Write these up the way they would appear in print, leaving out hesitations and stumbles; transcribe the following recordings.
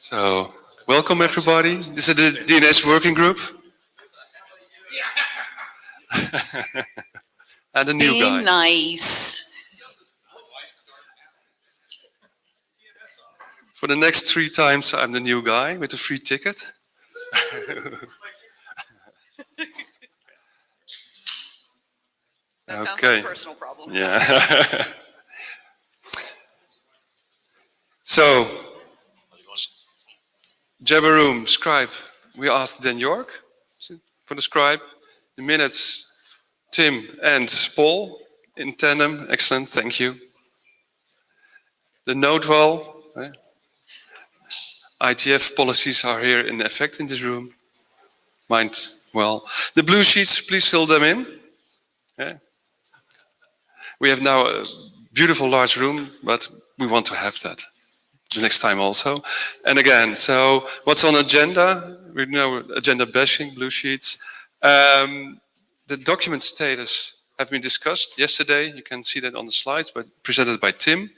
So, welcome everybody. This is the DNS working group. And a new guy. Be nice. For the next 3 times, I'm the new guy with a free ticket. That sounds like a personal problem. Yeah. So, Jabberroom, scribe. We asked Dan York for the scribe. The minutes, Tim and Paul in tandem. Excellent, thank you. The note wall. IETF policies are here in effect in this room. Mind well. The blue sheets, please fill them in. Yeah. We have now a beautiful large room, but we want to have that the next time also. And again, so what's on agenda? We know agenda bashing, blue sheets. The document status have been discussed yesterday. You can see that on the slides, but presented by Tim.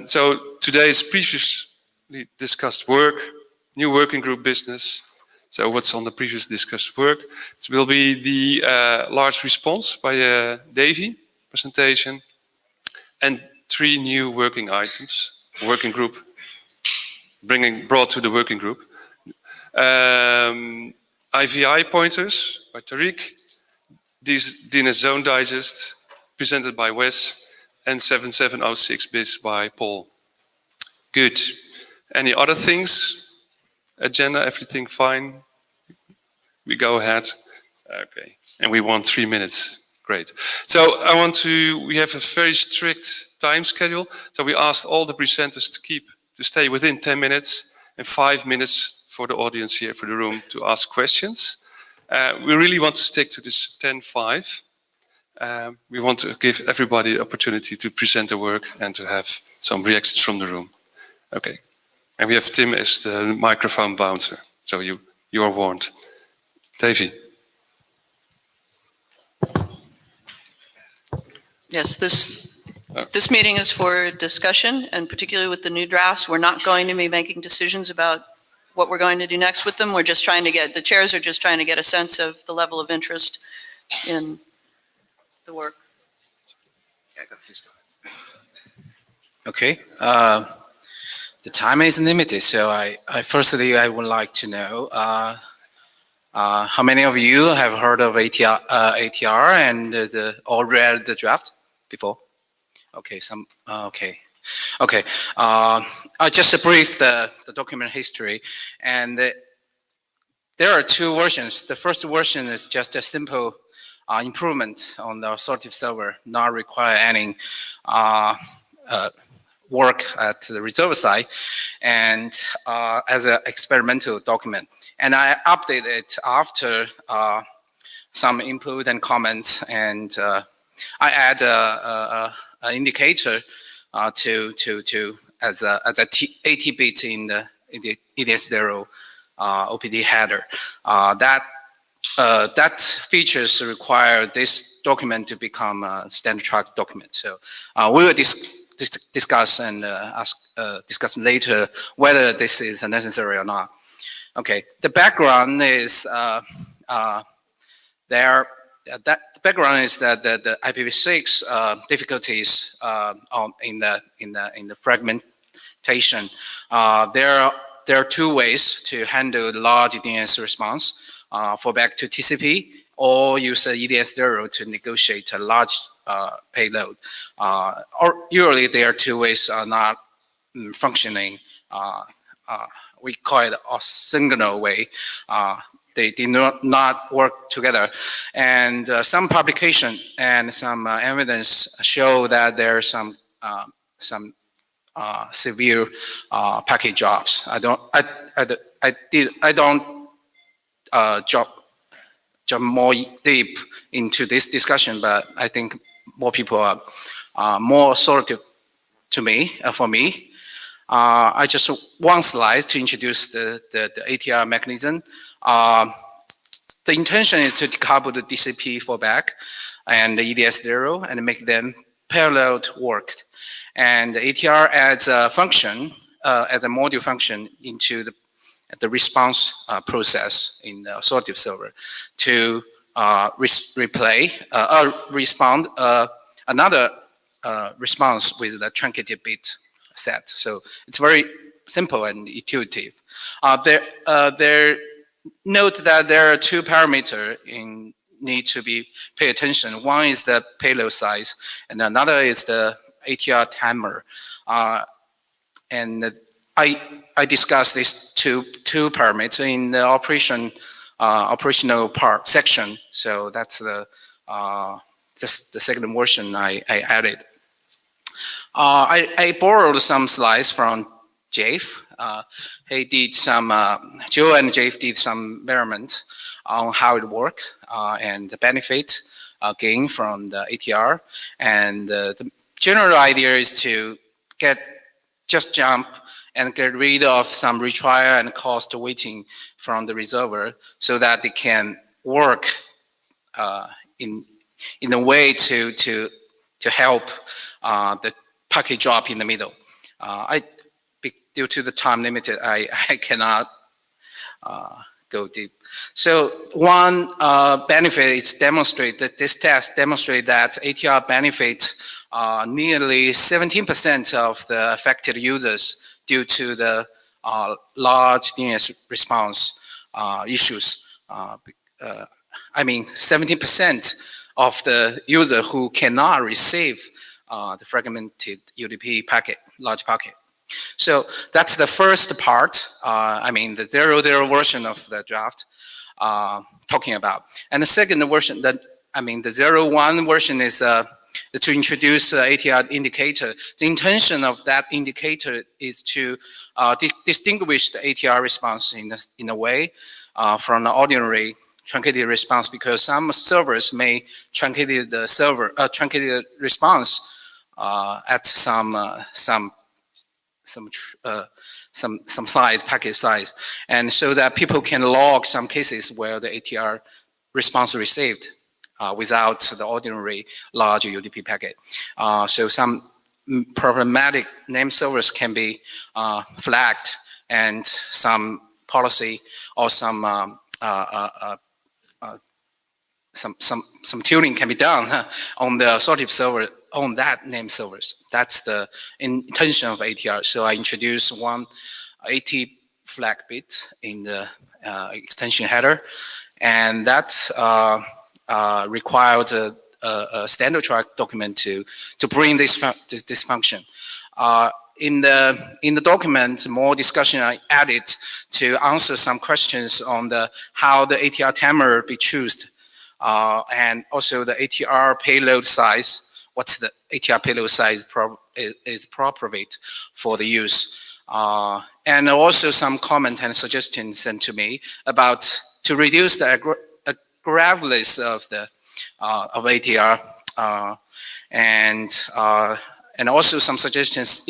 So today's previously discussed work, new working group business. So what's on the previous discussed work? It will be the large response by Davy presentation and 3 new working items. Working group, brought to the working group. IVI pointers by Tariq, DNS Zone Digest, presented by Wes, and 7706 BIS by Paul. Good. Any other things? Agenda, everything fine? We go ahead. Okay. And we want 3 minutes. Great. So we have a very strict time schedule. So we asked all the presenters to stay within 10 minutes and 5 minutes for the audience here, for the room, to ask questions. We really want to stick to this 10-5. We want to give everybody the opportunity to present their work and to have some reactions from the room. Okay. And we have Tim as the microphone bouncer. So you are warned. Davy. Yes, this meeting is for discussion, and particularly with the new drafts, we're not going to be making decisions about what we're going to do next with them. We're just trying to the chairs are just trying to get a sense of the level of interest in the work. Okay. The time is limited, so firstly I would like to know how many of you have heard of ATR and or read the draft before? Okay, okay. I just brief the document history, and there are 2 versions. The first version is just a simple improvement on the authoritative server, not require any work at the reserver side, and as an experimental document. And I update it after some input and comments, and I add an indicator as a AT bit in the EDS0 OPD header. That features require this document to become a standard track document. So we will discuss and discuss later whether this is necessary or not. Okay, the background is the background is that the IPv6 difficulties in the fragmentation. There are 2 ways to handle large DNS response: fallback to TCP or use EDS0 to negotiate a large payload. Or usually there are 2 ways not functioning. We call it a signal way. They did not work together, and some publication and some evidence show that there are some severe packet drops. I don't jump more deep into this discussion, but I think more people are more authoritative to me. For me, I just one slide to introduce the ATR mechanism. The intention is to decouple the DCP fallback and the EDS0 and make them parallel work. And ATR adds a function as a module function into the response process in the authoritative server to respond another response with the truncated bit set. So it's very simple and intuitive. Note that there are two parameters need to be pay attention. One is the payload size, and another is the ATR timer. And I discussed these two parameters in the operational part section. So that's just the second version I added. I borrowed some slides from Jeff. He did some, Joe and Jeff did some measurements on how it works and the benefit gain from the ATR. And the general idea is to just jump and get rid of some retrial and cost waiting from the resolver so that they can work in a way to help the packet drop in the middle. Due to the time limited, I cannot go deep. So one benefit is this test demonstrates that ATR benefits nearly 17% of the affected users due to the large DNS response issues. I mean, 17% of the user who cannot receive the fragmented UDP packet, large packet. So that's the first part, I mean, the 0.0 version of the draft talking about. And the second version, the 0.1 version is to introduce ATR indicator. The intention of that indicator is to distinguish the ATR response in a way from the ordinary truncated response, because some servers may truncate the response at some size, packet size, and so that people can log some cases where the ATR response received without the ordinary large UDP packet. So some problematic name servers can be flagged, and some policy or some tuning can be done on the authoritative server on that name servers. That's the intention of ATR. So I introduced one AT flag bit in the extension header, and that required a standard track document to bring this function. In the document, more discussion I added to answer some questions on how the ATR timer be chosen, and also the ATR payload size. What's the ATR payload size is appropriate for the use, and also some comment and suggestions sent to me about to reduce the aggravateness of ATR, and also some suggestions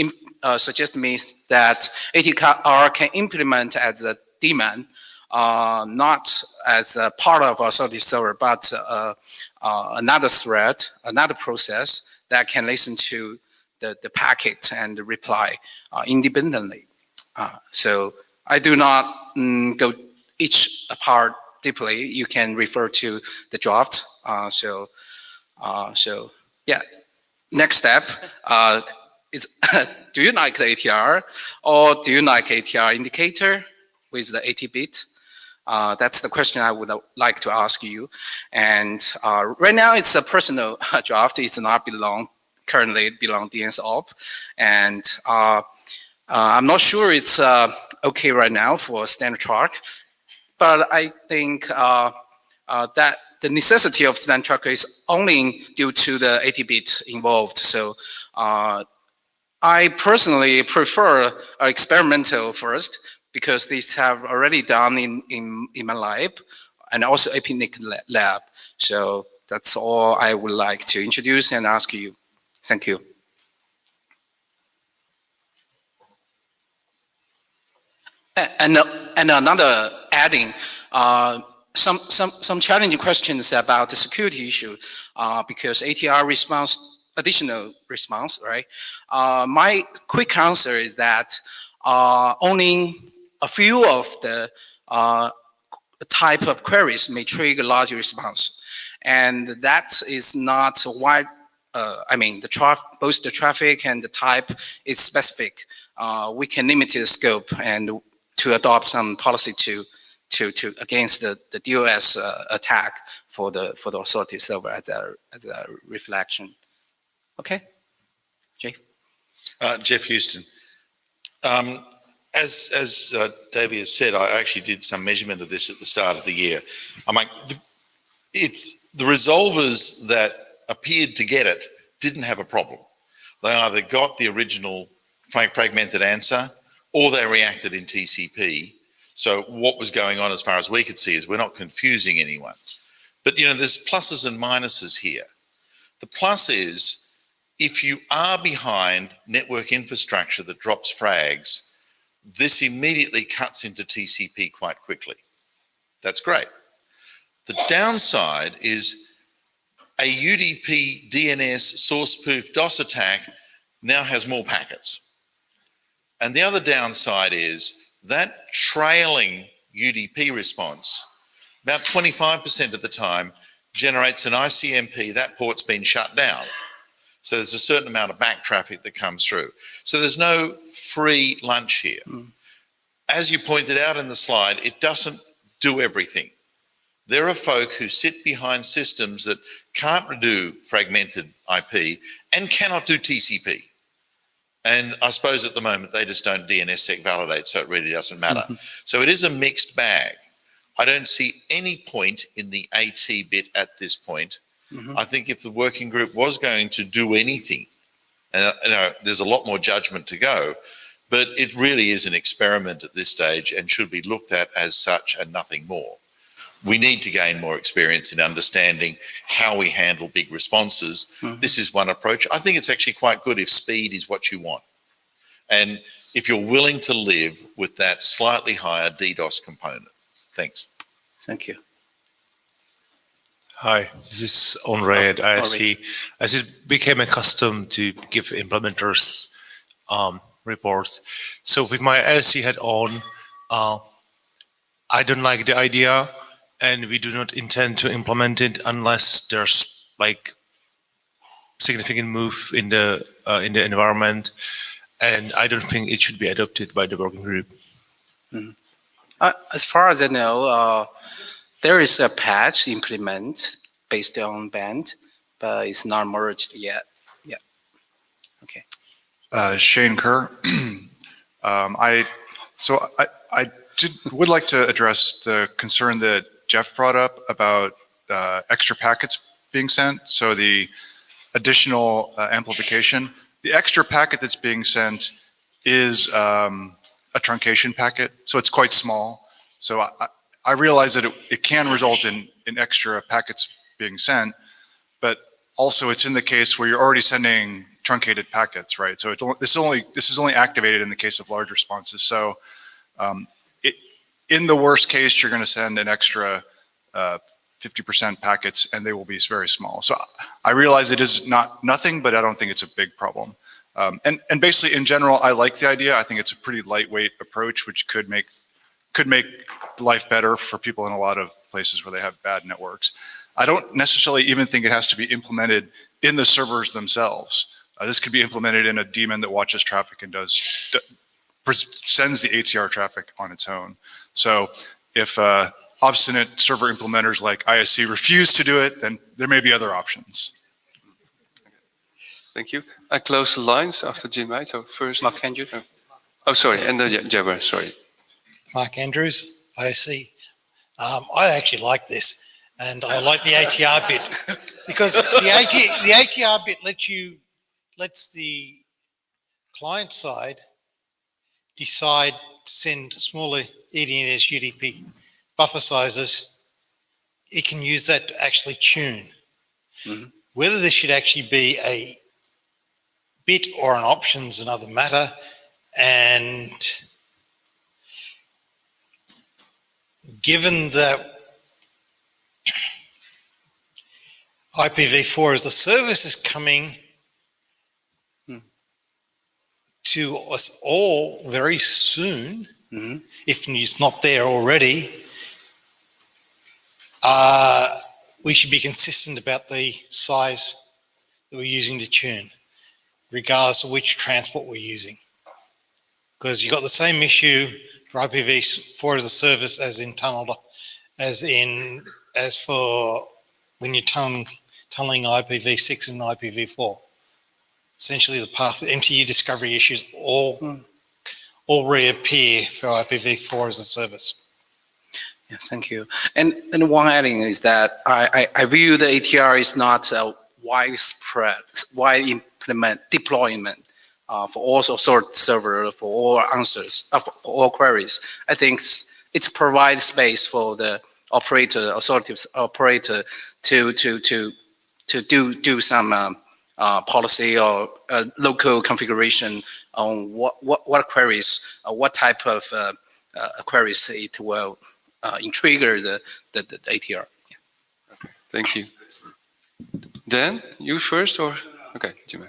suggest me that ATR can implement as a daemon, not as a part of our authoritative server, but another thread, another process that can listen to the packet and reply independently. So I do not go each part deeply. You can refer to the draft. So yeah. Next step is do you like the ATR, or do you like ATR indicator with the 80 bit? That's the question I would like to ask you. And right now it's a personal draft. It's not currently belong DNSOP. And I'm not sure it's okay right now for standard track, but I think that the necessity of standard track is only due to the 80 bit involved. So I personally prefer experimental first, because these have already done in my lab and also Epinic lab. So that's all I would like to introduce and ask you. Thank you. And another adding, some challenging questions about the security issue, because ATR response, additional response, right? My quick answer is that only a few of the type of queries may trigger large response. And that is not wide, both the traffic and the type is specific. We can limit the scope and to adopt some policy to against the DOS attack for the authoritative server as a reflection. Okay, Jay. Jeff Houston. As Davey has said, I actually did some measurement of this at the start of the year. I mean, it's the resolvers that appeared to get it didn't have a problem. They either got the original fragmented answer or they reacted in TCP. So what was going on as far as we could see is we're not confusing anyone. But, there's pluses and minuses here. The plus is if you are behind network infrastructure that drops frags, this immediately cuts into TCP quite quickly. That's great. The downside is a UDP DNS source spoof DOS attack now has more packets. And the other downside is that trailing UDP response, about 25% of the time, generates an ICMP. That port's been shut down. So there's a certain amount of back traffic that comes through. So there's no free lunch here. As you pointed out in the slide, it doesn't do everything. There are folk who sit behind systems that can't do fragmented IP and cannot do TCP. And I suppose at the moment they just don't DNSSEC validate, so it really doesn't matter. So it is a mixed bag. I don't see any point in the AT bit at this point. I think if the working group was going to do anything, and there's a lot more judgment to go, but it really is an experiment at this stage and should be looked at as such and nothing more. We need to gain more experience in understanding how we handle big responses. This is one approach. I think it's actually quite good if speed is what you want. And if you're willing to live with that slightly higher DDoS component. Thanks. Thank you. Hi, this is Onray at ISC. As it became a custom to give implementers reports. So with my ISC hat on, I don't like the idea, and we do not intend to implement it unless there's like significant move in the environment, and I don't think it should be adopted by the working group. As far as I know, there is a patch implement based on band, but it's not merged yet. Yeah. Okay. Shane Kerr. I would like to address the concern that Jeff brought up about extra packets being sent. So the additional amplification, the extra packet that's being sent is a truncation packet. So it's quite small. So I realize that it can result in extra packets being sent, but also it's in the case where you're already sending truncated packets, right? So this is only activated in the case of large responses. So in the worst case, you're going to send an extra 50% packets, and they will be very small. So I realize it is nothing, but I don't think it's a big problem. And basically, in general, I like the idea. I think it's a pretty lightweight approach, which could make life better for people in a lot of places where they have bad networks. I don't necessarily even think it has to be implemented in the servers themselves. This could be implemented in a daemon that watches traffic and sends the ATR traffic on its own. So if obstinate server implementers like ISC refuse to do it, then there may be other options. Thank you. I close the lines after Jim, right? So first... Mark Andrews. Oh, sorry, and Jabber, sorry. Mark Andrews, ISC. I actually like this, and I like the ATR bit because the ATR bit lets the client side decide to send smaller EDNS UDP buffer sizes. It can use that to actually tune. Whether this should actually be a bit or an option is another matter, and given that IPv4 as a service is coming to us all very soon, Mhm. if it's not there already, we should be consistent about the size that we're using to tune, regardless of which transport we're using. Because you've got the same issue for IPv4 as a service as in as for when you're tunneling IPv6 and IPv4. Essentially, the path MTU discovery issues all reappear for IPv4 as a service. Yes, thank you. And one adding is that I view the ATR is not a wide deployment for all sorts of server, for all answers, for all queries. I think it provides space for the operator, authoritative operator, to do some policy or local configuration on what queries, what type of queries it will trigger the ATR. Thank you. Dan, you first or? Okay, Jimmy.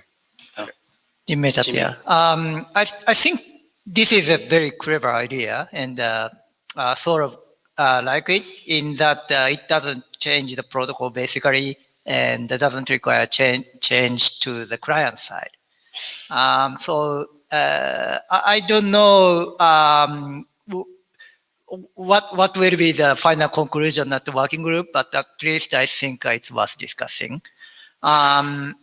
Jimmy Chatia. I think this is a very clever idea and sort of like it in that it doesn't change the protocol basically and it doesn't require change to the client side. So I don't know what will be the final conclusion at the working group, but at least I think it's worth discussing. One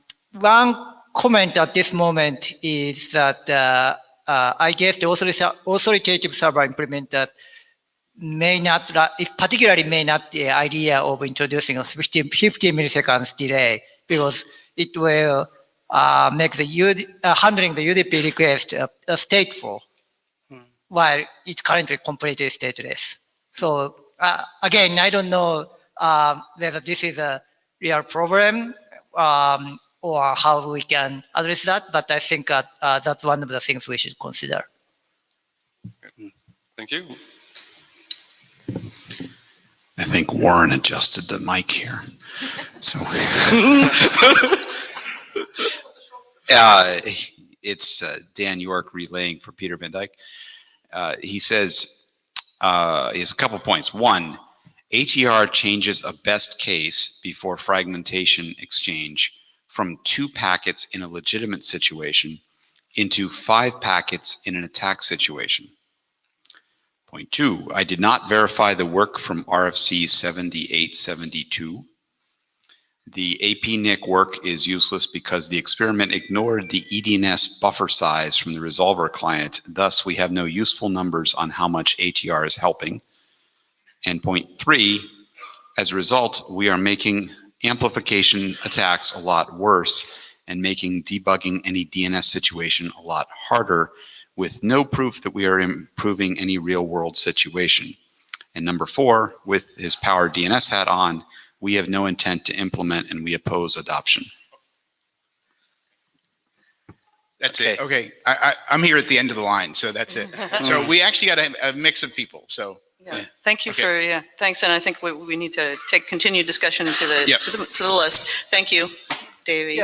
comment at this moment is that I guess the authoritative server implementer may not, particularly may not the idea of introducing a 50 milliseconds delay because it will make the handling the UDP request stateful, while it's currently completely stateless. So again, I don't know whether this is a real problem or how we can address that, but I think that's one of the things we should consider. Thank you. I think Warren adjusted the mic here. So it's Dan York relaying for Peter Van Dyke. He says, he has a couple points. One, ATR changes a best case before fragmentation exchange from 2 packets in a legitimate situation into 5 packets in an attack situation. Point 2, I did not verify the work from RFC 7872. The APNIC work is useless because the experiment ignored the EDNS buffer size from the resolver client. Thus, we have no useful numbers on how much ATR is helping. And point 3, as a result, we are making amplification attacks a lot worse and making debugging any DNS situation a lot harder with no proof that we are improving any real world situation. And number 4, with his Power DNS hat on, we have no intent to implement and we oppose adoption. That's it. Okay. I'm here at the end of the line, so that's it. So we actually got a mix of people. So yeah. Thank you for thanks, and I think we need to take continued discussion to the list. Thank you, Davey.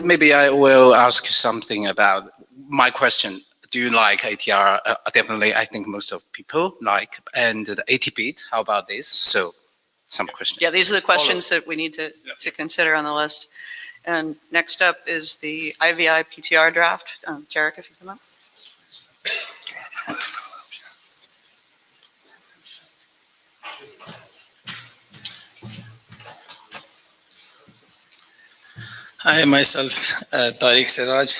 Maybe I will ask something about my question. Do you like ATR? Definitely, I think most of people like. And the 80-bit, how about this? So some questions. Yeah, these are the questions that we need to consider on the list. And next up is the IVI PTR draft. Jarek, if you come up. Hi, myself, Tariq Siraj.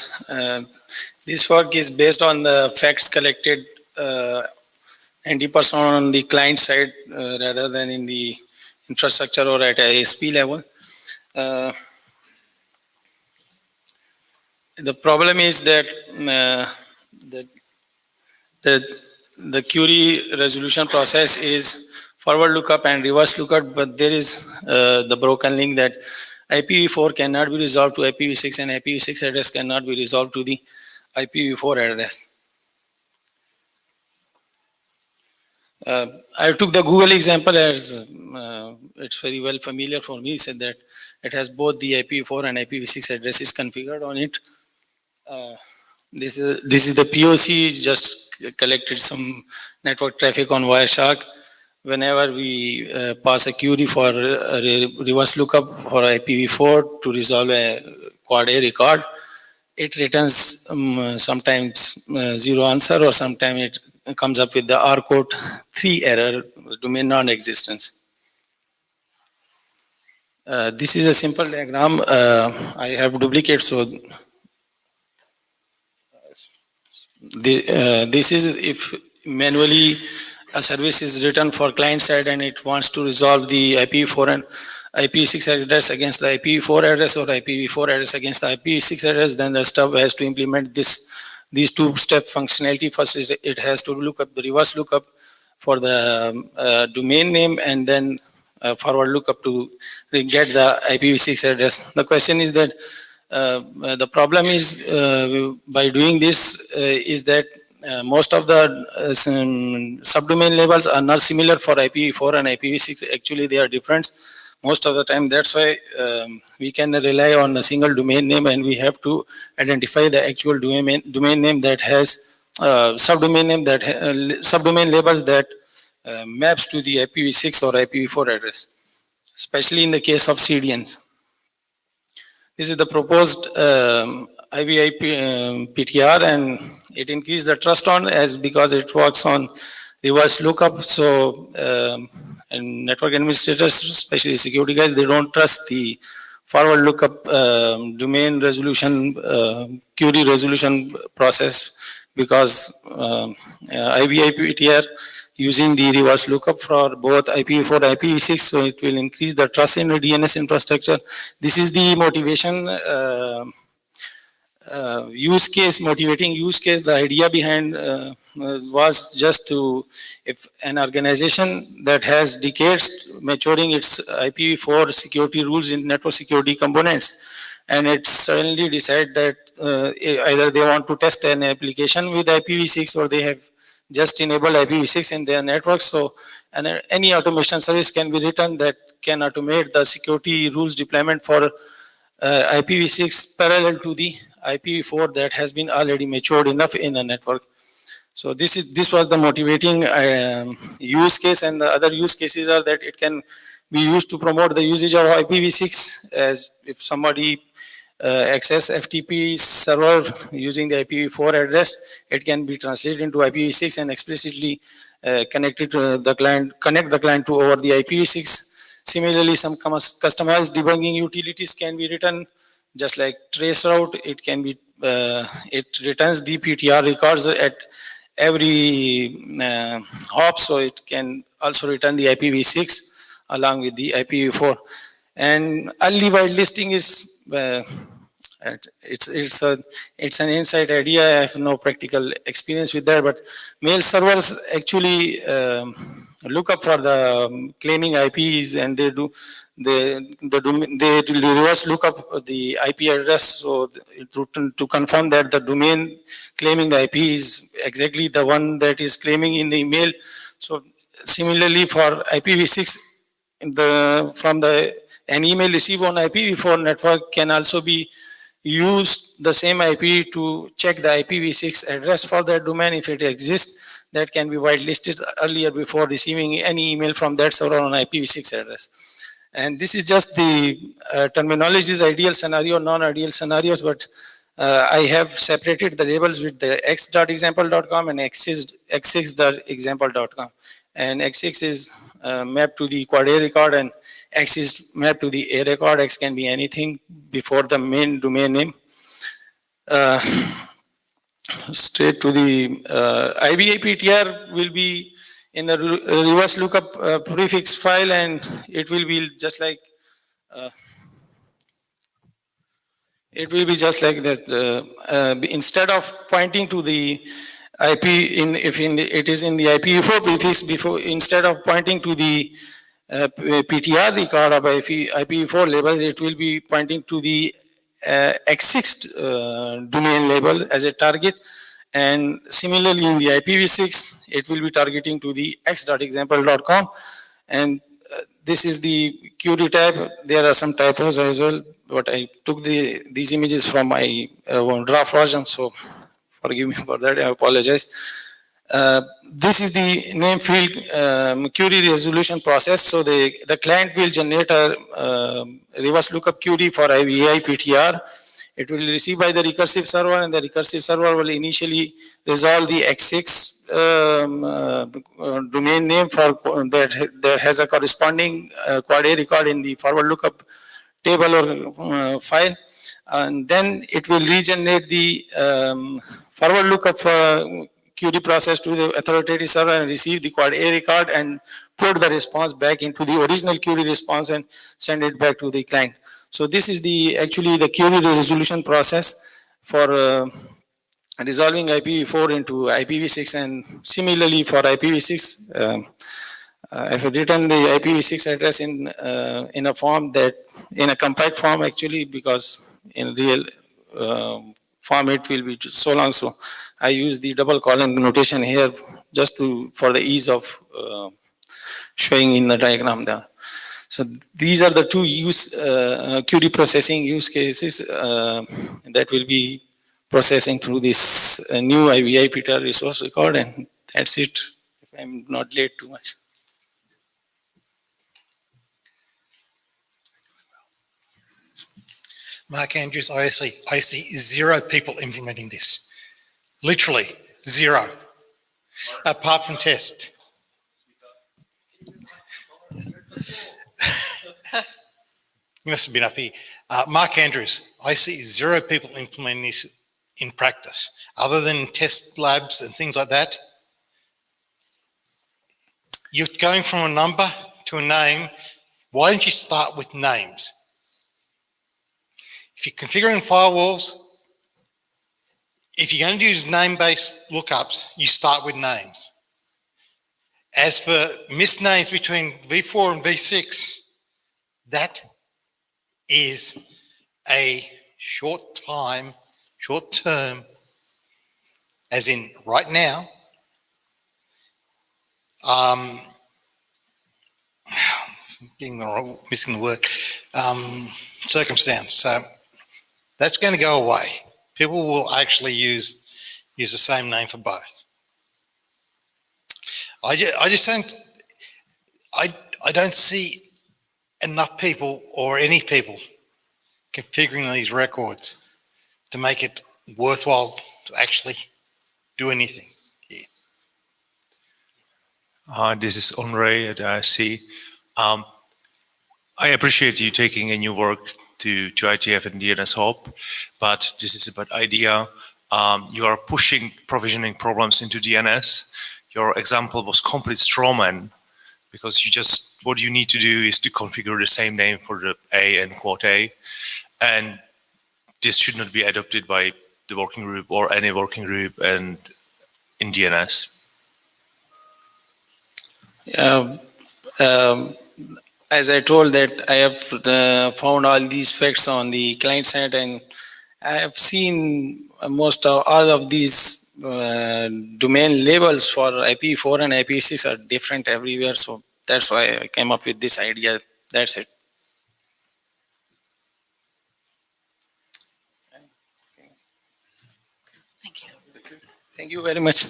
This work is based on the facts collected 90% on the client side rather than in the infrastructure or at ASP level. The problem is that the query resolution process is forward lookup and reverse lookup, but there is the broken link that IPv4 cannot be resolved to IPv6 and IPv6 address cannot be resolved to the IPv4 address. I took the Google example as it's very well familiar for me. Said that it has both the IPv4 and IPv6 addresses configured on it. This is the POC, just collected some network traffic on Wireshark. Whenever we pass a query for a reverse lookup for IPv4 to resolve a quad A record, it returns sometimes zero answer, or sometimes it comes up with the RCode 3 error, domain non-existence. This is a simple diagram. I have duplicate, so this is if manually a service is written for client side and it wants to resolve the IPv4 and IPv6 address against the IPv4 address, or IPv4 address against the IPv6 address, then the stuff has to implement these two-step functionality. First is it has to look up the reverse lookup for the domain name, and then forward lookup to get the IPv6 address. The question is that the problem is by doing this is that most of the subdomain labels are not similar for IPv4 and IPv6. Actually, they are different most of the time. That's why we can rely on a single domain name, and we have to identify the actual domain name that has subdomain name that subdomain labels that maps to the IPv6 or IPv4 address, especially in the case of CDNs. This is the proposed IVIP PTR, and it increases the trust on as because it works on reverse lookup. So and network administrators, especially security guys, they don't trust the forward lookup domain resolution, query resolution process, because IVIP PTR using the reverse lookup for both IPv4 and IPv6, so it will increase the trust in the DNS infrastructure. This is the motivation use case, motivating use case. The idea behind was just to, if an organization that has decades maturing its IPv4 security rules in network security components, and it suddenly decide that either they want to test an application with IPv6, or they have just enable IPv6 in their network. So any automation service can be written that can automate the security rules deployment for IPv6 parallel to the IPv4 that has been already matured enough in a network. So this was the motivating use case, and the other use cases are that it can be used to promote the usage of IPv6, as if somebody access FTP server using the IPv4 address, it can be translated into IPv6 and explicitly connected to the client, connect the client to over the IPv6. Similarly, some customized debugging utilities can be written, just like traceroute. It can be it returns the PTR records at every hop, so it can also return the IPv6 along with the IPv4. And early whitelisting is it's an inside idea. I have no practical experience with that, but mail servers actually look up for the claiming IPs, and they reverse look up the IP address, so to confirm that the domain claiming the IP is exactly the one that is claiming in the email. So similarly for IPv6, an email received on IPv4 network can also be used the same IP to check the IPv6 address for that domain. If it exists, that can be whitelisted earlier before receiving any email from that server on IPv6 address. And this is just the terminologies, ideal scenario, non-ideal scenarios, but I have separated the labels with the x.example.com and x6.example.com. And x6 is mapped to the quad A record, and X is mapped to the A record. X can be anything before the main domain name. Straight to the IVIPTR will be in the reverse lookup prefix file, and it will be just like that. Instead of pointing to the IP, it is in the IPv4 prefix, instead of pointing to the PTR record of IPv4 labels, it will be pointing to the X6 domain label as a target. And similarly in the IPv6, it will be targeting to the x.example.com. And this is the query tab. There are some typos as well, but I took these images from my draft version, so forgive me for that, I apologize. This is the name field query resolution process. So the client will generate a reverse lookup query for IVI PTR. It will receive by the recursive server, and the recursive server will initially resolve the X6 domain name for that has a corresponding quad A record in the forward lookup table or file, and then it will regenerate the forward lookup query process to the authoritative server and receive the quad A record and put the response back into the original query response and send it back to the client. So this is actually the query resolution process for resolving IPv4 into IPv6, and similarly for IPv6, I've written the IPv6 address in a form in a compact form actually, because in real form it will be so long. So I use the double colon notation here just for the ease of showing in the diagram there. So these are the two query processing use cases that will be processing through this new IVI PTR resource record, and that's it, if I'm not late too much. Mark Andrews, I see 0 people implementing this. Literally 0, apart from test. You must have been up here. Mark Andrews, I see 0 people implementing this in practice, other than test labs and things like that. You're going from a number to a name. Why don't you start with names? If you're configuring firewalls, if you're going to use name-based lookups, you start with names. As for misnames between V4 and V6, that is a short term, as in right now, missing the word, circumstance. So that's going to go away. People will actually use the same name for both. I don't see enough people or any people configuring these records to make it worthwhile to actually do anything. This is Onray at ISC. I appreciate you taking in your work to IETF and DNSOP, but this is a bad idea. You are pushing provisioning problems into DNS. Your example was complete strawman, because what you need to do is to configure the same name for the A and quote A, and this should not be adopted by the working group or any working group and in DNS. As I told that I have found all these facts on the client side, and I have seen most of all of these domain labels for IPv4 and IPv6 are different everywhere. So that's why I came up with this idea. That's it. Thank you. Thank you very much.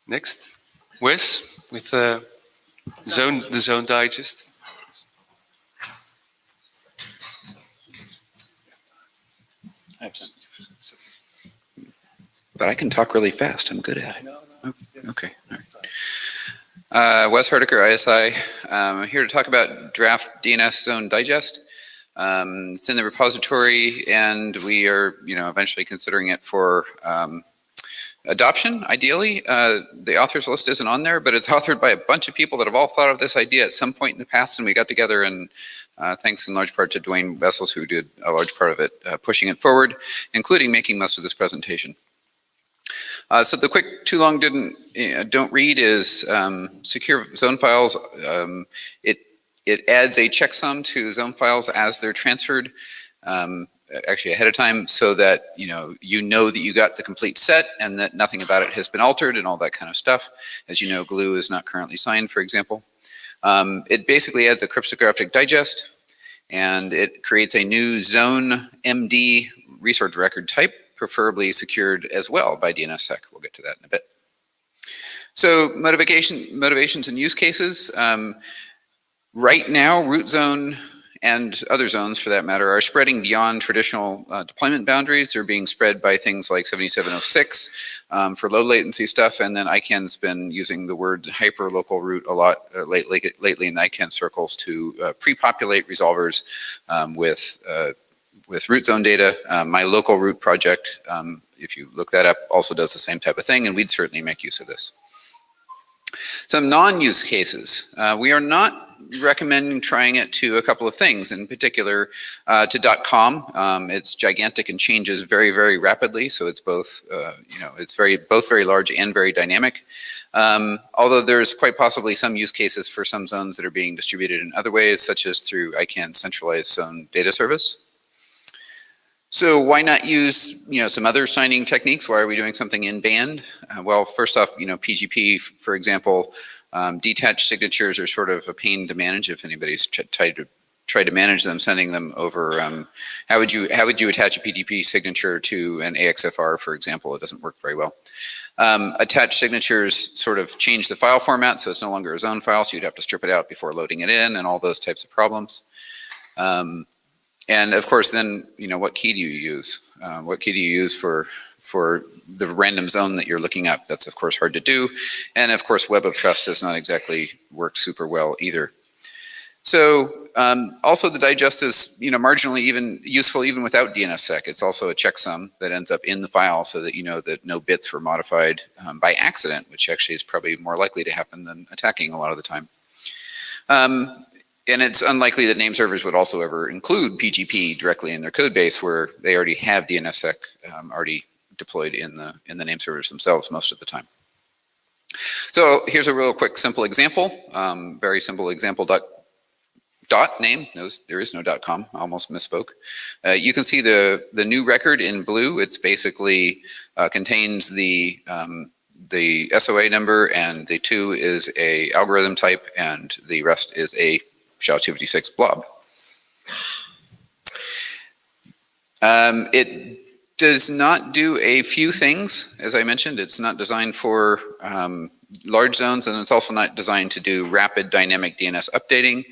Next, Wes with the zone digest. But I can talk really fast. I'm good at it. Okay. All right. Wes Hardiker, ISI. I'm here to talk about draft DNS zone digest. It's in the repository, and we are, eventually considering it for adoption, ideally. The authors list isn't on there, but it's authored by a bunch of people that have all thought of this idea at some point in the past, and we got together, and thanks in large part to Dwayne Vessels, who did a large part of it, pushing it forward, including making most of this presentation. So the quick too long don't read is secure zone files. It adds a checksum to zone files as they're transferred, actually ahead of time, so that you know that you got the complete set and that nothing about it has been altered and all that kind of stuff. As you know, glue is not currently signed, for example. It basically adds a cryptographic digest, and it creates a new zone MD resource record type, preferably secured as well by DNSSEC. We'll get to that in a bit. So motivations and use cases. Right now, root zone and other zones, for that matter, are spreading beyond traditional deployment boundaries. They're being spread by things like 7706 for low latency stuff, and then ICANN's been using the word hyperlocal root a lot lately in the ICANN circles to pre-populate resolvers with root zone data. My local root project, if you look that up, also does the same type of thing, and we'd certainly make use of this. Some non-use cases. We are not recommending trying it to a couple of things, in particular to .com. It's gigantic and changes very, very rapidly, so it's both, it's both very large and very dynamic. Although there's quite possibly some use cases for some zones that are being distributed in other ways, such as through ICANN centralized zone data service. So why not use, some other signing techniques? Why are we doing something in band? Well, first off, PGP, for example, detached signatures are sort of a pain to manage if anybody's tried to manage them, sending them over. How would you attach a PGP signature to an AXFR, for example? It doesn't work very well. Attached signatures sort of change the file format, so it's no longer a zone file, so you'd have to strip it out before loading it in and all those types of problems. And of course, then, what key do you use? What key do you use for the random zone that you're looking up? That's, of course, hard to do. And of course, Web of Trust does not exactly work super well either. So also the digest is, marginally even useful even without DNSSEC. It's also a checksum that ends up in the file so that you know that no bits were modified by accident, which actually is probably more likely to happen than attacking a lot of the time. And it's unlikely that name servers would also ever include PGP directly in their code base, where they already have DNSSEC already deployed in the name servers themselves most of the time. So here's a real quick simple example, very simple example dot name. There is no .com. I almost misspoke. You can see the new record in blue. It's basically contains the SOA number, and the 2 is a algorithm type, and the rest is a SHA-256 blob. It does not do a few things, as I mentioned. It's not designed for large zones, and it's also not designed to do rapid dynamic DNS updating.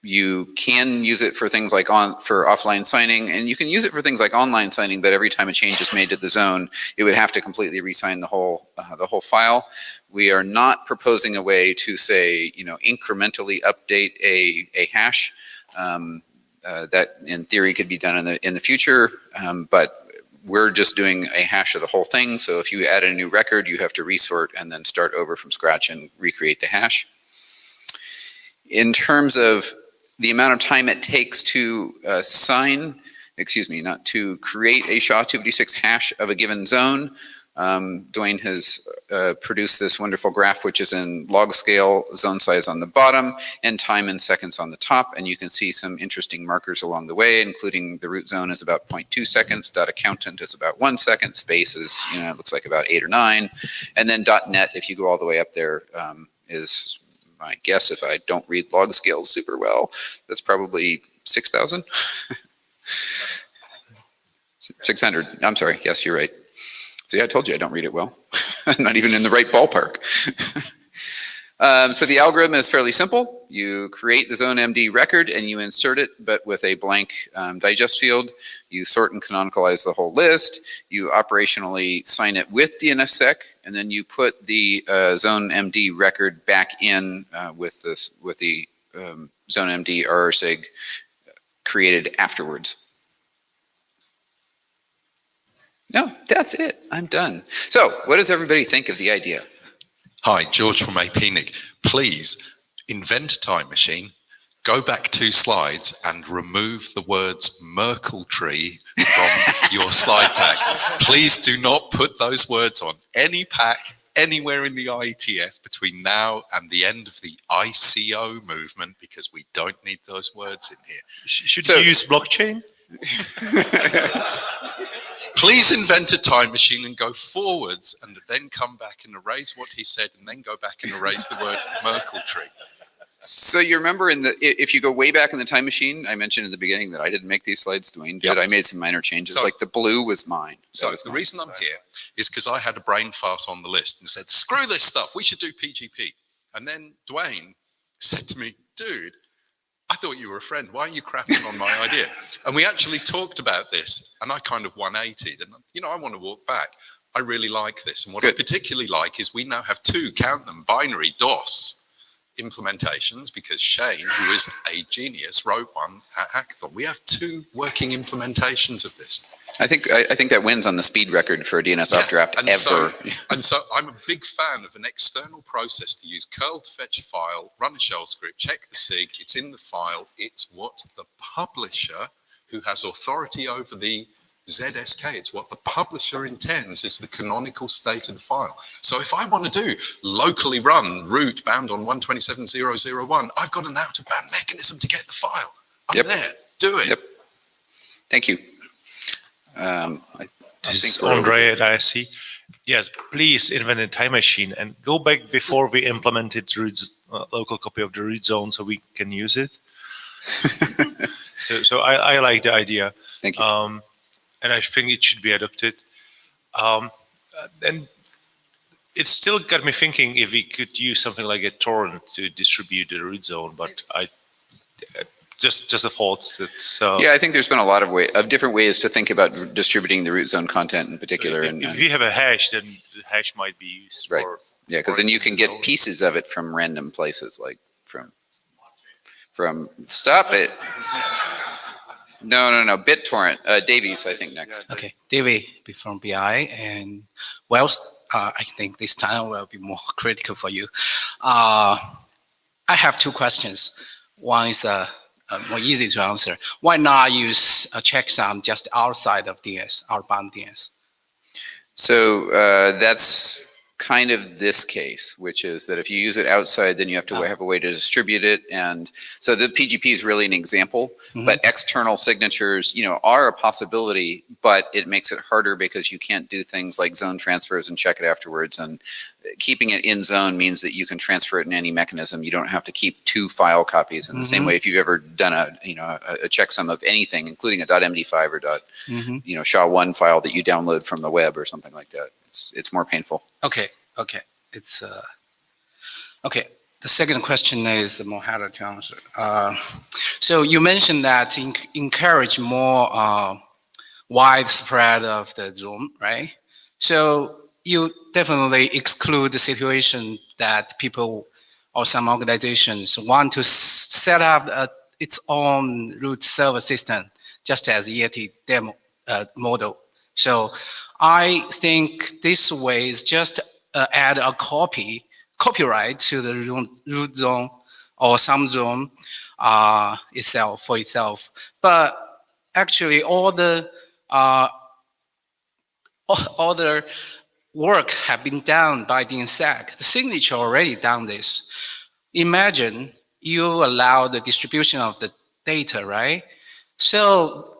You can use it for things like for offline signing, and you can use it for things like online signing, but every time a change is made to the zone, it would have to completely re-sign the whole file. We are not proposing a way to say, incrementally update a hash. That in theory could be done in the future, but we're just doing a hash of the whole thing. So if you add a new record, you have to resort and then start over from scratch and recreate the hash. In terms of the amount of time it takes to not to create a SHA-256 hash of a given zone, Dwayne has produced this wonderful graph, which is in log scale, zone size on the bottom, and time in seconds on the top. And you can see some interesting markers along the way, including the root zone is about 0.2 seconds, .accountant is about 1 second, space is, it looks like about 8 or 9. And then .net, if you go all the way up there, is my guess, if I don't read log scales super well, that's probably 6,000. 600, I'm sorry, yes, you're right. See, I told you I don't read it well. I'm not even in the right ballpark. So the algorithm is fairly simple. You create the zone MD record and you insert it, but with a blank digest field. You sort and canonicalize the whole list. You operationally sign it with DNSSEC, and then you put the zone MD record back in with the zone MD RRSIG created afterwards. No, that's it. I'm done. So what does everybody think of the idea? Hi, George from APNIC. Please invent a time machine, go back 2 slides and remove the words Merkle tree from your slide pack. Please do not put those words on any pack anywhere in the IETF between now and the end of the ICO movement, because we don't need those words in here. Should you use blockchain? Please invent a time machine and go forwards and then come back and erase what he said and then go back and erase the word Merkle tree. So you remember if you go way back in the time machine, I mentioned in the beginning that I didn't make these slides, Dwayne did. Yep. I made some minor changes, So- like the blue was mine. So That was the mine. reason I'm here is because I had a brain fart on the list and said, screw this stuff, we should do PGP. And then Dwayne said to me, dude, I thought you were a friend. Why are you crapping on my idea? And we actually talked about this and I kind of 180'd and, I want to walk back. I really like this. And what I Good. particularly like is we now have two, count them, binary DOS implementations because Shane, who is a genius, wrote one at Hackathon. We have two working implementations of this. I think that wins on the speed record for a DNSOP draft and ever. So I'm a big fan of an external process to use curl to fetch a file, run a shell script, check the SIG, it's in the file, it's what the publisher who has authority over the ZSK, it's what the publisher intends is the canonical state of the file. So if I want to do locally run root bound on 127.0.0.1, I've got an out-of-band mechanism to get the file. I'm Yep. there, do it. Yep. Thank you. I This think is we're over Andre here. at ISC. Yes, please invent a time machine and go back before we implemented local copy of the root zone so we can use it. So I like the idea. Thank you. And I think it should be adopted. And it still got me thinking if we could use something like a torrent to distribute the root zone, but just a thought. Yeah, I think there's been a lot of different ways to think about distributing the root zone content in particular. If you have a hash, then the hash might be used Right. for. Yeah, because then you can get pieces of it from random places, like from stop it. No, BitTorrent. Davies, I think next. Okay, David from BI and Wells. I think this time will be more critical for you. I have two questions. One is more easy to answer. Why not use a checksum just outside of DS, outbound DS? So that's kind of this case, which is that if you use it outside, then you have to have a way to distribute it. And so the PGP is really an example, but external signatures, are a possibility, but it makes it harder because you can't do things like zone transfers and check it afterwards. And keeping it in zone means that you can transfer it in any mechanism. You don't have to keep two file copies in the same way. If you've ever done a checksum of anything, including a .md5 or SHA-1 file that you download from the web or something like that, it's more painful. Okay. It's okay. The second question is more harder to answer. So you mentioned that encourage more widespread of the zone, right? So you definitely exclude the situation that people or some organizations want to set up its own root server system, just as EIT demo model. So I think this way is just add a copyright to the root zone or some zone itself. But actually, all the work have been done by DNSSEC. The signature already done this. Imagine you allow the distribution of the data, right? So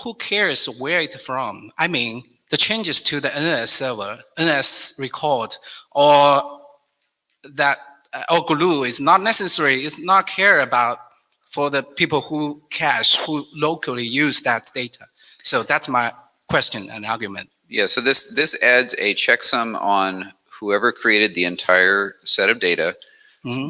who cares where it's from? I mean, the changes to the NS server, NS record, or that or glue is not necessary. It's not care about for the people who cache, who locally use that data. So that's my question and argument. Yeah, so this adds a checksum on whoever created the entire set of data.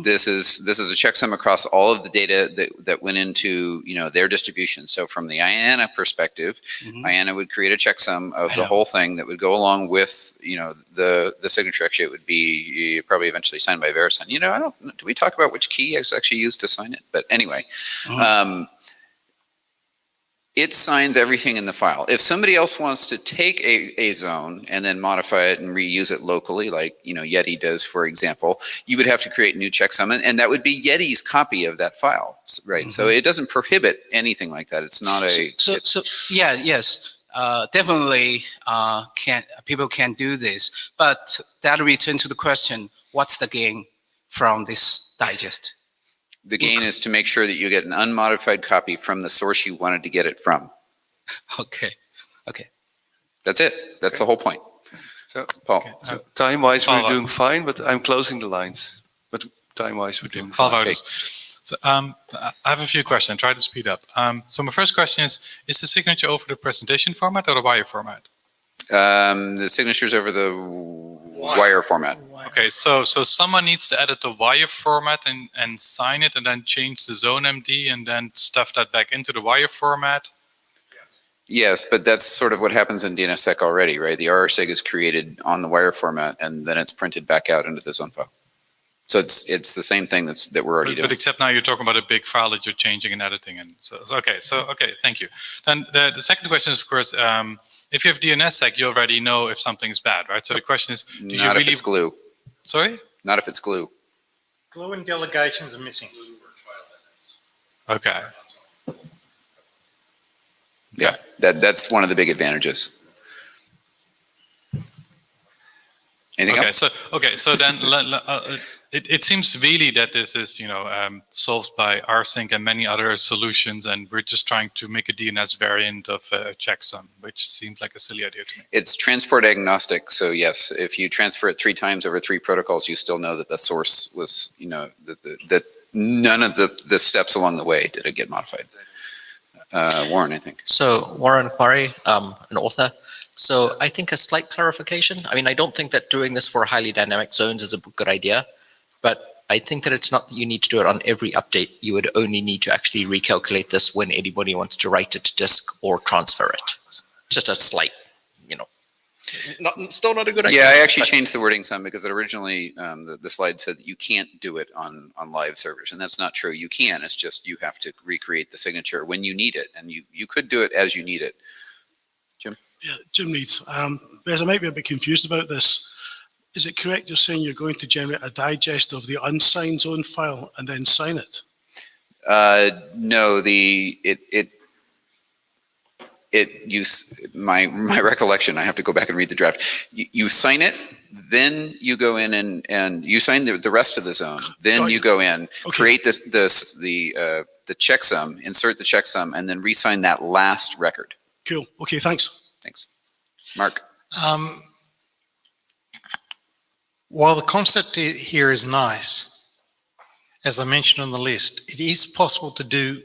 This is a checksum across all of the data that went into their distribution. So from the IANA perspective, IANA would create a checksum of the whole thing that would go along with the signature. Actually, it would be probably eventually signed by VeriSign. I don't. Do we talk about which key is actually used to sign it? But anyway. It signs everything in the file. If somebody else wants to take a zone and then modify it and reuse it locally, like Yeti does, for example, you would have to create a new checksum, and that would be Yeti's copy of that file, right? So it doesn't prohibit anything like that. It's not a. Definitely. People can do this, but that returns to the question: what's the gain from this digest? The gain is to make sure that you get an unmodified copy from the source you wanted to get it from. Okay. That's it. That's the whole point. So, Paul. time-wise, we're Follow. doing fine, but I'm closing the lines. But time-wise we're doing 12 fine. hours. So, I have a few questions. Try to speed up. So my first question is the signature over the presentation format or the wire format? The signatures over the wire format. Okay, so someone needs to edit the wire format and sign it and then change the zone MD and then stuff that back into the wire format. Yes, but that's sort of what happens in DNSSEC already, right? The RSig is created on the wire format and then it's printed back out into the zone file. So it's the same thing that we're already But doing. except now you're talking about a big file that you're changing and editing, and okay, thank you. Then the second question is, of course, if you have DNSSEC, you already know if something's bad, right? So the question is, do you Not really? if it's glue. Sorry? Not if it's glue. Glue and delegations are missing. Okay. Yeah, that's one of the big advantages. Anything else? So then it seems really that this is solved by rsync and many other solutions, and we're just trying to make a DNS variant of a checksum, which seems like a silly idea to me. It's transport agnostic, so yes, if you transfer it 3 times over 3 protocols, you still know that the source was, that none of the steps along the way did it get modified. Warren, I think. So Warren Quarry, an author. So I think a slight clarification. I mean, I don't think that doing this for highly dynamic zones is a good idea, but I think that it's not that you need to do it on every update. You would only need to actually recalculate this when anybody wants to write it to disk or transfer it. Just a slight, still not a good idea. Yeah, I actually changed the wording some because it originally the slide said that you can't do it on live servers, and that's not true. You can. It's just you have to recreate the signature when you need it, and you could do it as you need it. Jim? Yeah, Jim Reeds. Wes, I might be a bit confused about this. Is it correct you're saying you're going to generate a digest of the unsigned zone file and then sign it? No, my recollection, I have to go back and read the draft. You sign it, then you go in and you sign the rest of the zone. Then you go in, create the checksum, insert the checksum, and then re-sign that last record. Cool. Okay, thanks. Thanks. Mark? While the concept here is nice, as I mentioned on the list, it is possible to do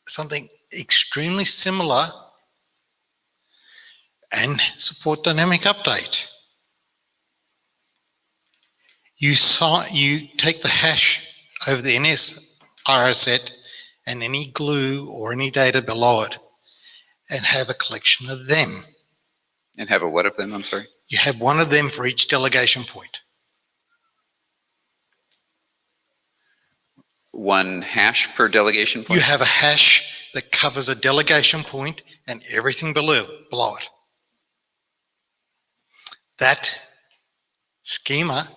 something extremely similar and support dynamic update. You take the hash over the NSRO set and any glue or any data below it and have a collection of them. And have a what of them, I'm sorry? You have one of them for each delegation point. One hash per delegation point? You have a hash that covers a delegation point and everything below it. That schema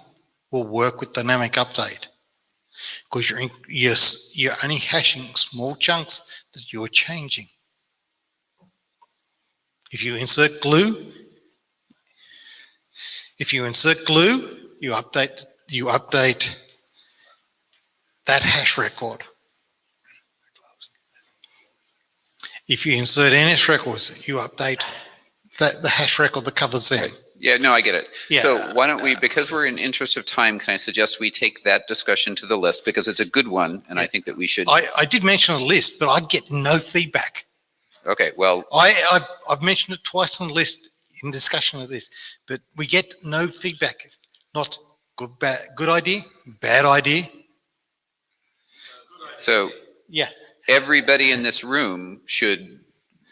will work with dynamic update because you're only hashing small chunks that you're changing. If you insert glue, you update that hash record. If you insert NS records, you update the hash record that covers them. Yeah, no, I get it. Yeah. So why don't we, because we're in interest of time, can I suggest we take that discussion to the list because it's a good one, and I think that we should. I did mention a list, but I get no feedback. Okay, well. I've mentioned it twice on the list in discussion of this, but we get no feedback. Not good idea, bad idea. So. Yeah. Everybody in this room should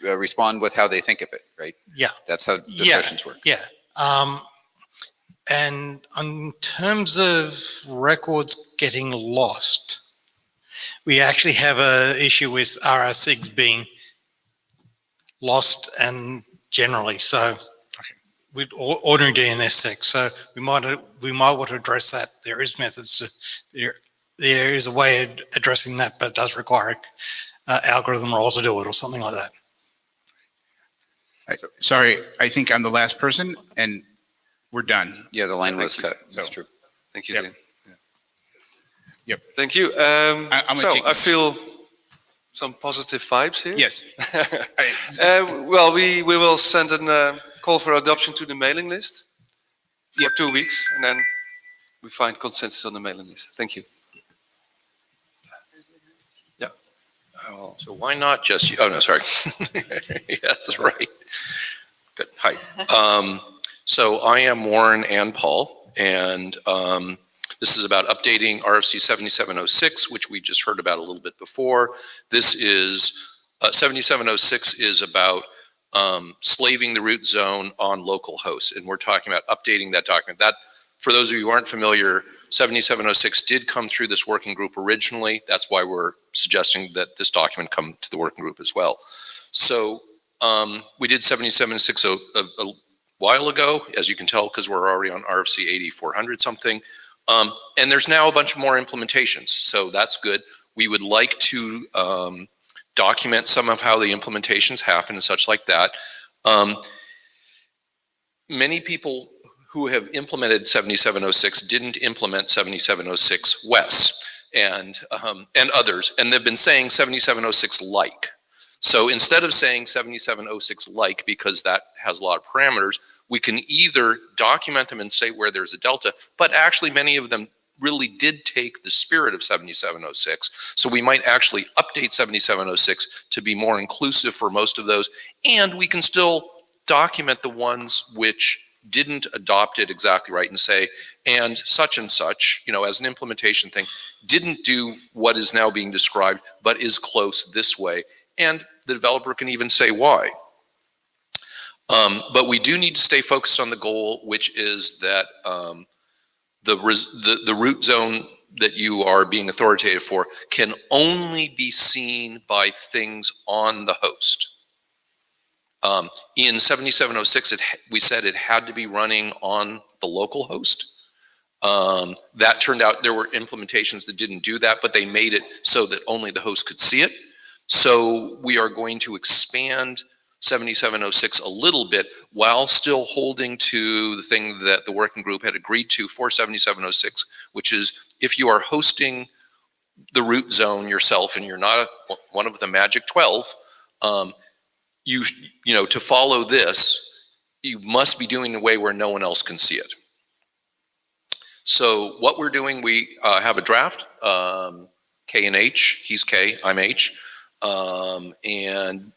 respond with how they think of it, right? Yeah. That's how discussions work. Yeah. And in terms of records getting lost, we actually have an issue with RR6 being lost and generally. So with ordinary DNSSEC, so we might want to address that. There is methods. There is a way of addressing that, but it does require an algorithm role to do it or something like that. Sorry, I think I'm the last person, and we're done. Yeah, the line was cut. That's true. Thank you, Yep. Dan. Yep. Thank you. I feel some positive vibes here. Yes. Well, we will send a call for adoption to the mailing list for 2 weeks, and then we find consensus on the mailing list. Thank you. So why not just, oh no, sorry. Yeah, that's right. Good, hi. So I am Warren and Paul, and this is about updating RFC 7706, which we just heard about a little bit before. This is, 7706 is about slaving the root zone on local hosts, and we're talking about updating that document. That, for those of you who aren't familiar, 7706 did come through this working group originally. That's why we're suggesting that this document come to the working group as well. So we did 7706 a while ago, as you can tell, because we're already on RFC 8400 something. And there's now a bunch more implementations, so that's good. We would like to document some of how the implementations happen and such like that. Many people who have implemented 7706 didn't implement 7706 WES and others, and they've been saying 7706 like. So instead of saying 7706 like, because that has a lot of parameters, we can either document them and say where there's a delta, but actually many of them really did take the spirit of 7706. So we might actually update 7706 to be more inclusive for most of those, and we can still document the ones which didn't adopt it exactly right and say, and such, you know, as an implementation thing, didn't do what is now being described, but is close this way. And the developer can even say why. But we do need to stay focused on the goal, which is that the root zone that you are being authoritative for can only be seen by things on the host. In 7706, we said it had to be running on the local host. That turned out there were implementations that didn't do that, but they made it so that only the host could see it. So we are going to expand 7706 a little bit while still holding to the thing that the working group had agreed to for 7706, which is if you are hosting the root zone yourself and you're not one of the magic 12, you know, to follow this, you must be doing it in a way where no one else can see it. So what we're doing, we have a draft, K and H, he's K, I'm H, and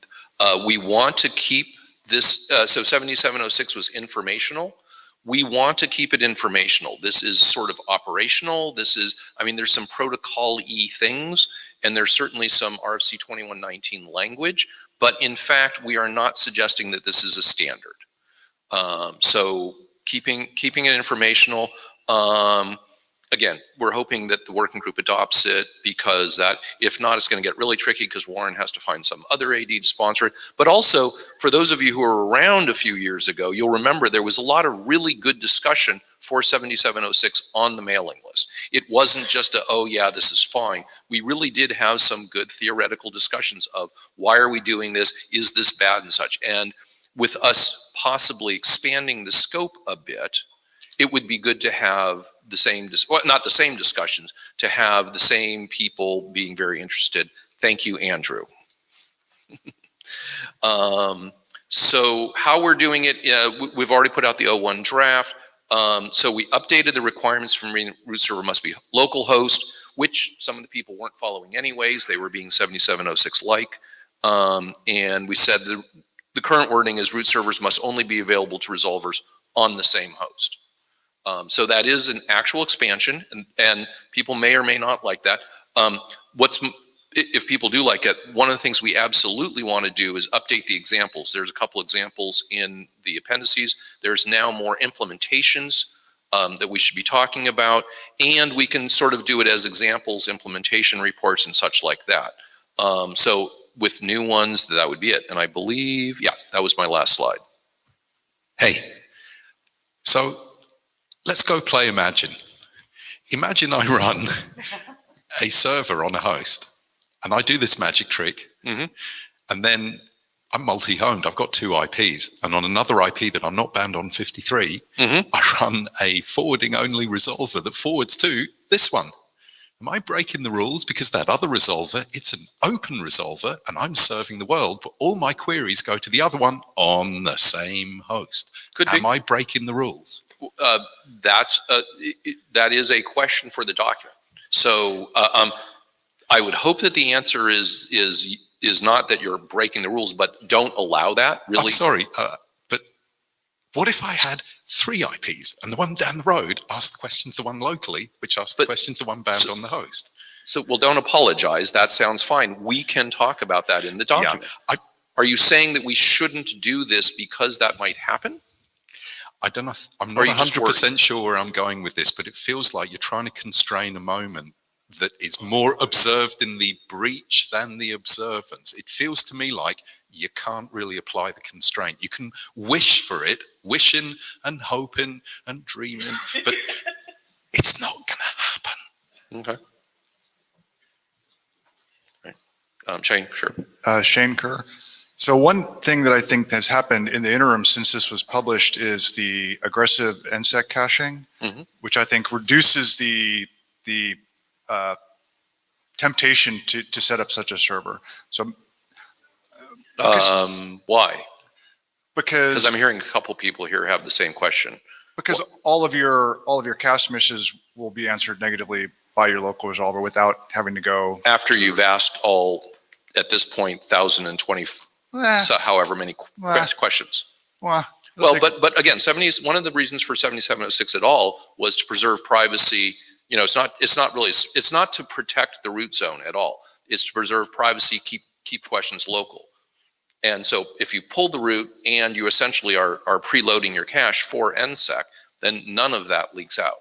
we want to keep this, so 7706 was informational. We want to keep it informational. This is sort of operational. This is, I mean, there's some protocol-y things, and there's certainly some RFC 2119 language, but in fact, we are not suggesting that this is a standard. So keeping it informational. Again, we're hoping that the working group adopts it, because that, if not, it's going to get really tricky because Warren has to find some other AD to sponsor it. But also, for those of you who were around a few years ago, you'll remember there was a lot of really good discussion for 7706 on the mailing list. It wasn't just a, oh yeah, this is fine. We really did have some good theoretical discussions of why are we doing this? Is this bad and such? And with us possibly expanding the scope a bit, it would be good to have the same, well, not the same discussions, to have the same people being very interested. Thank you, Andrew. So how we're doing it, we've already put out the 01 draft. So we updated the requirements from root server must be local host, which some of the people weren't following anyways. They were being 7706 like. And we said the current wording is root servers must only be available to resolvers on the same host. So that is an actual expansion, and people may or may not like that. If people do like it, one of the things we absolutely want to do is update the examples. There's a couple examples in the appendices. There's now more implementations that we should be talking about, and we can sort of do it as examples, implementation reports, and such like that. So with new ones, that would be it. And I believe, yeah, that was my last slide. Hey, so let's go play Imagine. Imagine I run a server on a host, and I do this magic trick, and then I'm multi-homed. I've got 2 IPs, and on another IP that I'm not bound on 53, I run a forwarding-only resolver that forwards to this one. Am I breaking the rules? Because that other resolver, it's an open resolver, and I'm serving the world, but all my queries go to the other one on the same host. Am I breaking the rules? That is a question for the document. So I would hope that the answer is not that you're breaking the rules, but don't allow that, really. I'm sorry, but what if I had 3 IPs and the one down the road asked the question to the one locally, which asked the question to the one bound on the host? So, well, don't apologize. That sounds fine. We can talk about that in the document. Are you saying that we shouldn't do this because that might happen? I don't know. I'm not 100% sure where I'm going with this, but it feels like you're trying to constrain a moment that is more observed in the breach than the observance. It feels to me like you can't really apply the constraint. You can wish for it, wishing and hoping and dreaming, but it's not going to happen. Okay. Shane, sure. Shane Kerr. So one thing that I think has happened in the interim since this was published is the aggressive NSEC caching, which I think reduces the temptation to set up such a server. So, why? Because I'm hearing a couple people here have the same question. Because all of your cache misses will be answered negatively by your local resolver without having to go after you've asked all, at this point, 1,020, so however many questions. Well, but again, one of the reasons for 7706 at all was to preserve privacy. You know, it's not to protect the root zone at all. It's to preserve privacy, keep questions local. And so if you pull the root and you essentially are preloading your cache for NSEC, then none of that leaks out.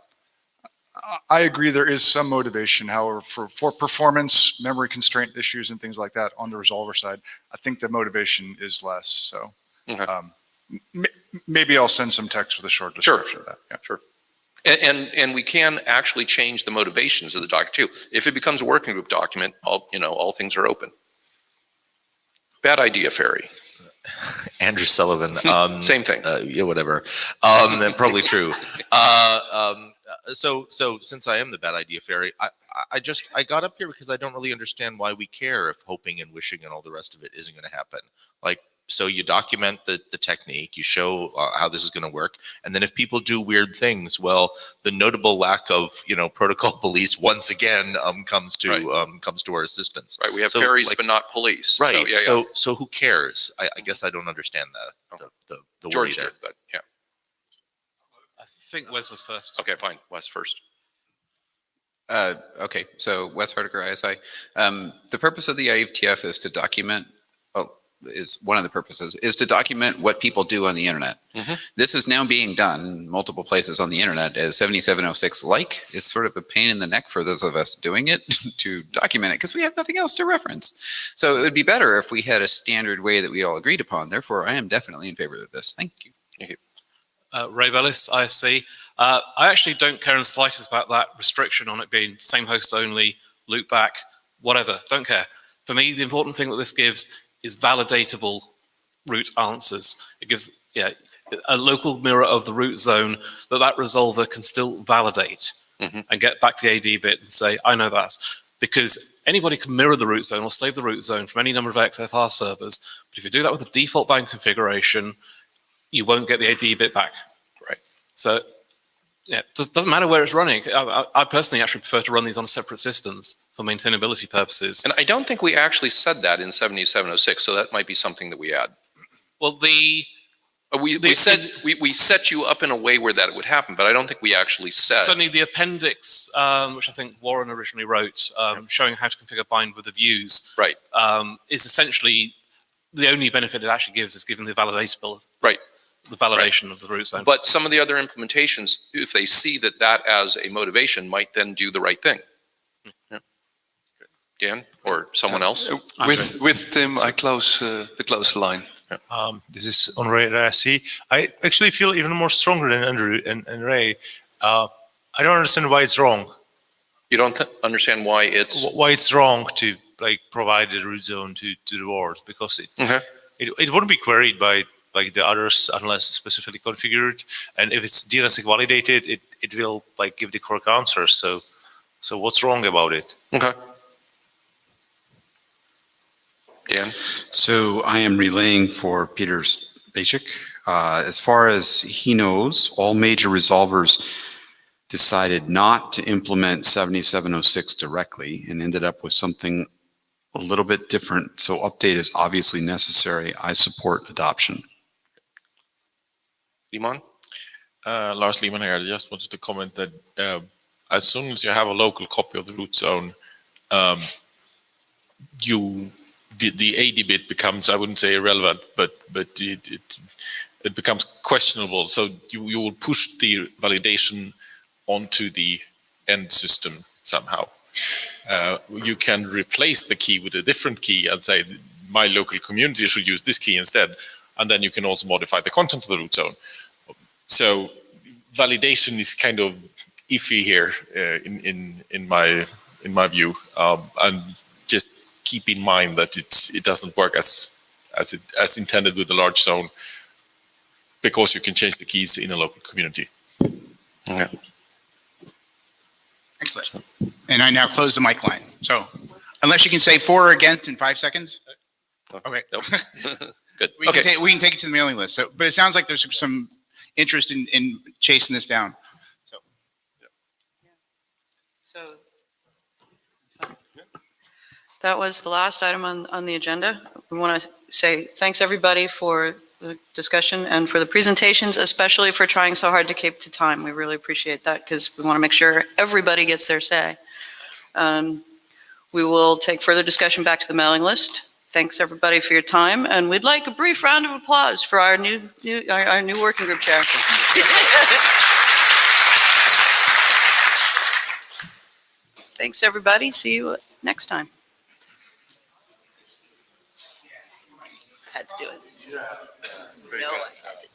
I agree there is some motivation. However, for performance, memory constraint issues and things like that on the resolver side, I think the motivation is less. So maybe I'll send some text with a short description of that. Yeah. Sure. And we can actually change the motivations of the doc too. If it becomes a working group document, all things are open. Bad idea, Ferry. Andrew Sullivan. Same thing. Yeah, whatever. Probably true. So since I am the bad idea fairy, I got up here because I don't really understand why we care if hoping and wishing and all the rest of it isn't going to happen. Like, so you document the technique, you show how this is going to work, and then if people do weird things, well, the notable lack of protocol police once again comes to our assistance. Right, we have fairies but not police. Right. So who cares? I guess I don't understand the George worry did, but yeah. I think Wes was first. Okay, fine. Wes first. Okay, so Wes Hardiker, ISI. The purpose of the IETF is to document. Is one of the purposes is to document what people do on the internet. This is now being done multiple places on the internet as 7706 like. It's sort of a pain in the neck for those of us doing it to document it because we have nothing else to reference. So it would be better if we had a standard way that we all agreed upon. Therefore, I am definitely in favor of this. Thank you. Thank you. Ray Bellis, ISC. I actually don't care in the slightest about that restriction on it being same host only, loop back, whatever. Don't care. For me, the important thing that this gives is validatable root answers. It gives a local mirror of the root zone that resolver can still validate and get back to the AD bit and say, I know that. Because anybody can mirror the root zone or slave the root zone from any number of XFR servers. But if you do that with the default bound configuration, you won't get the AD bit back. Right. So it doesn't matter where it's running. I personally actually prefer to run these on separate systems for maintainability purposes. And I don't think we actually said that in 7706, so that might be something that we add. Well, we said we set you up in a way where that would happen, but I don't think we actually said. Certainly the appendix, which I think Warren originally wrote, showing how to configure bind with the views, right, is essentially the only benefit it actually gives is giving the validatability. Right. The validation of the root zone. But some of the other implementations, if they see that as a motivation, might then do the right thing. Yeah. Dan or someone else? With Tim, I close the line. Yeah. This is on Ray ISC. I actually feel even more stronger than Andrew and Ray. I don't understand why it's wrong. You don't understand why it's wrong to provide the root zone to the board, because it wouldn't be queried by the others unless specifically configured, and if it's DNSSEC validated, it will give the correct answer. So what's wrong about it? Okay. Dan? So I am relaying for Peter's basic. As far as he knows, all major resolvers decided not to implement 7706 directly and ended up with something a little bit different. So update is obviously necessary. I support adoption. Limon? Lars Lehman here. I just wanted to comment that as soon as you have a local copy of the root zone, the AD bit becomes, I wouldn't say irrelevant, but it becomes questionable. So you will push the validation onto the end system somehow. You can replace the key with a different key and say, my local community should use this key instead. And then you can also modify the content of the root zone. So validation is kind of iffy here in my view. And just keep in mind that it doesn't work as intended with the large zone, because you can change the keys in a local community. Yeah. Excellent. And I now close the mic line. So unless you can say for or against in 5 seconds. Okay. Nope. Good. We Okay. can take it to the mailing list. So, but it sounds like there's some interest in chasing this down. So that was the last item on the agenda. We want to say thanks everybody for the discussion and for the presentations, especially for trying so hard to keep to time. We really appreciate that because we want to make sure everybody gets their say. We will take further discussion back to the mailing list. Thanks everybody for your time, and we'd like a brief round of applause for our new working group chair. Thanks everybody. See you next time. Had to do it. No, I had to.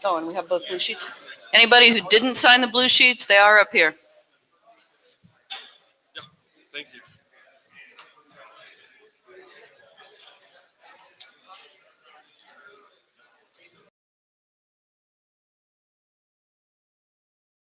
Oh, and we have both blue sheets. Anybody who didn't sign the blue sheets, they are up here. Thank you.